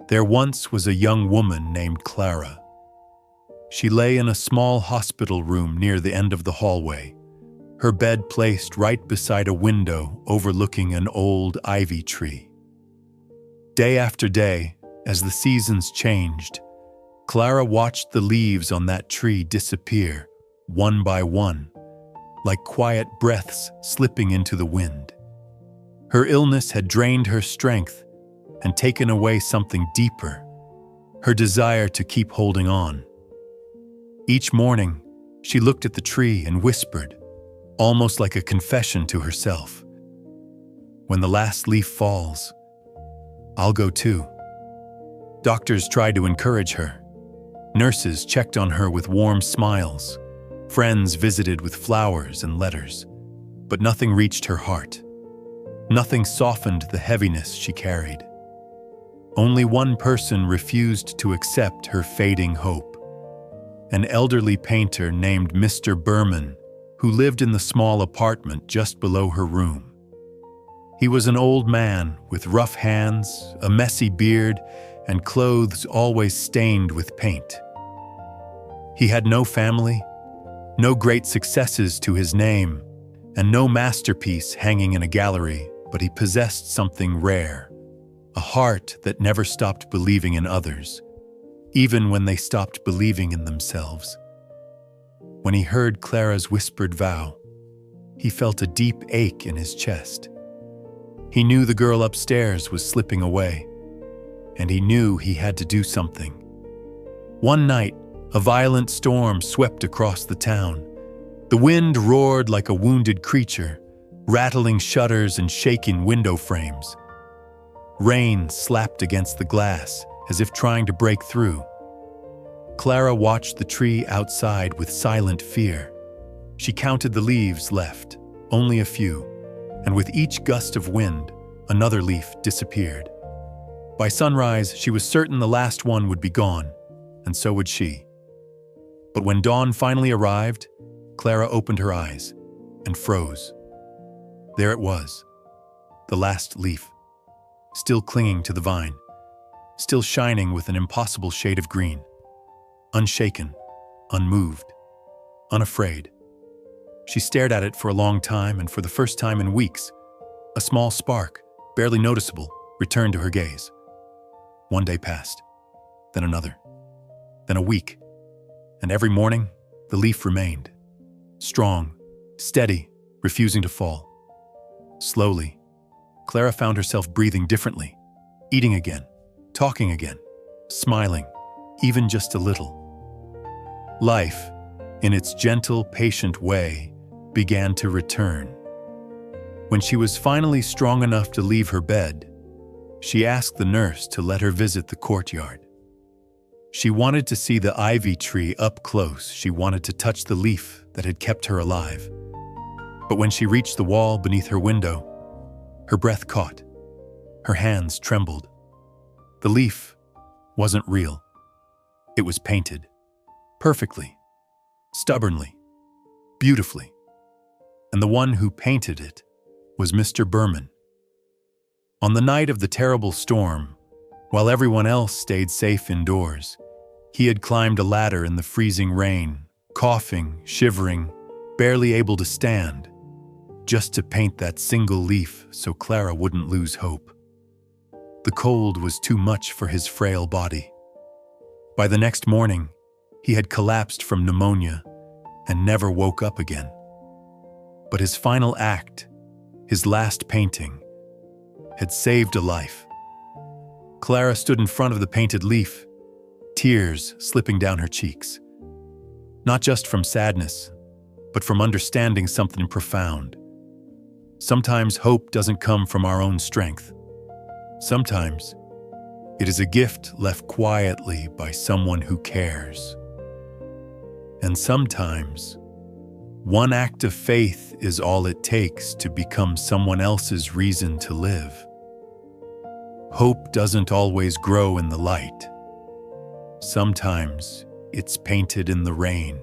There once was a young woman named Clara. She lay in a small hospital room near the end of the hallway, her bed placed right beside a window overlooking an old ivy tree. Day after day, as the seasons changed, Clara watched the leaves on that tree disappear, one by one, like quiet breaths slipping into the wind. Her illness had drained her strength and taken away something deeper, her desire to keep holding on. Each morning, she looked at the tree and whispered, almost like a confession to herself, "When the last leaf falls, I'll go too." Doctors tried to encourage her. Nurses checked on her with warm smiles. Friends visited with flowers and letters. But nothing reached her heart. Nothing softened the heaviness she carried. Only one person refused to accept her fading hope. An elderly painter named Mr. Berman, who lived in the small apartment just below her room. He was an old man with rough hands, a messy beard, and clothes always stained with paint. He had no family, no great successes to his name, and no masterpiece hanging in a gallery, but he possessed something rare, a heart that never stopped believing in others, even when they stopped believing in themselves. When he heard Clara's whispered vow, he felt a deep ache in his chest. He knew the girl upstairs was slipping away, and he knew he had to do something. One night, a violent storm swept across the town. The wind roared like a wounded creature, rattling shutters and shaking window frames. Rain slapped against the glass as if trying to break through. Clara watched the tree outside with silent fear. She counted the leaves left, only a few, and with each gust of wind, another leaf disappeared. By sunrise, she was certain the last one would be gone, and so would she. But when dawn finally arrived, Clara opened her eyes and froze. There it was, the last leaf, still clinging to the vine, still shining with an impossible shade of green, unshaken, unmoved, unafraid. She stared at it for a long time, and for the first time in weeks, a small spark, barely noticeable, returned to her gaze. One day passed, then another, then a week, and every morning, the leaf remained, strong, steady, refusing to fall. Slowly, Clara found herself breathing differently, eating again, talking again, smiling, even just a little. Life, in its gentle, patient way, began to return. When she was finally strong enough to leave her bed, she asked the nurse to let her visit the courtyard. She wanted to see the ivy tree up close. She wanted to touch the leaf that had kept her alive. But when she reached the wall beneath her window, her breath caught. Her hands trembled. The leaf wasn't real. It was painted. Perfectly. Stubbornly. Beautifully. And the one who painted it was Mr. Berman. On the night of the terrible storm, while everyone else stayed safe indoors, he had climbed a ladder in the freezing rain, coughing, shivering, barely able to stand, just to paint that single leaf so Clara wouldn't lose hope. The cold was too much for his frail body. By the next morning, he had collapsed from pneumonia and never woke up again. But his final act, his last painting, had saved a life. Clara stood in front of the painted leaf, tears slipping down her cheeks. Not just from sadness, but from understanding something profound. Sometimes hope doesn't come from our own strength. Sometimes it is a gift left quietly by someone who cares. And sometimes one act of faith is all it takes to become someone else's reason to live. Hope doesn't always grow in the light. Sometimes it's painted in the rain.